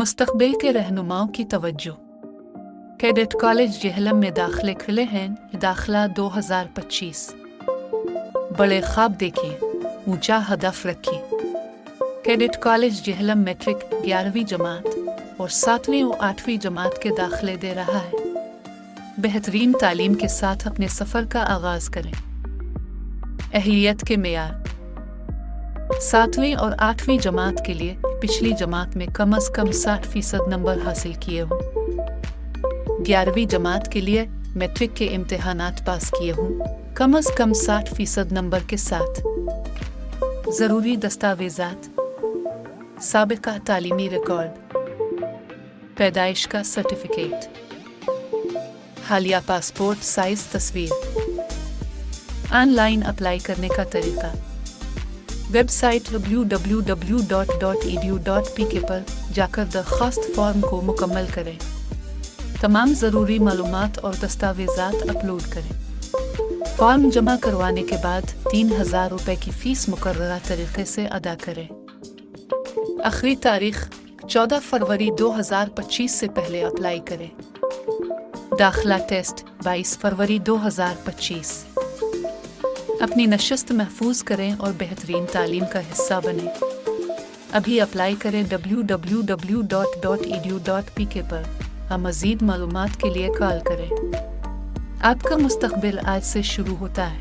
मुस्तकबिल के रहनुमाओं की तवज्जो। कैडेट कॉलेज जेहलम में दाखिले खुले हैं। दाखिला 2025। बड़े ख्वाब देखिए, ऊंचा हदफ रखिए। कैडेट कॉलेज जेहलम मैट्रिक 11वीं जमात और 7वीं और 8वीं जमात के दाखिले दे रहा है। बेहतरीन तालीम के साथ अपने सफ़र का आगाज करें। अहलियत के मेयार। 7वीं और 8वीं जमात के लिए पिछली जमात में कम से कम 60% नंबर हासिल किए हों। 11वीं जमात के लिए मैट्रिक के इम्तिहानात पास किए हों कम से कम 60% नंबर के साथ। ज़रूरी दस्तावेज़ात: साबिक़ा तालीमी रिकॉर्ड, पैदाइश का सर्टिफिकेट, हालिया पासपोर्ट साइज़ तस्वीर। ऑनलाइन अप्लाई करने का तरीका: वेबसाइट www.edu.pk पर जाकर दरख्वास्त फॉर्म को मुकम्मल करें। तमाम ज़रूरी मालूमात और दस्तावेज़ात अपलोड करें। फॉर्म जमा करवाने के बाद 3000 रुपये की फ़ीस मुकर्ररा तरीक़े से अदा करें। आखिरी तारीख़ 14 फरवरी 2025 से पहले अप्लाई करें। दाखिला टेस्ट 22 फरवरी 2025। अपनी नशिस्त महफूज करें और बेहतरीन तालीम का हिस्सा बनें। अभी अप्लाई करें www.edu.pk पर। मज़ीद मालूमात के लिए कॉल करें। आपका मुस्तकबिल आज से शुरू होता है।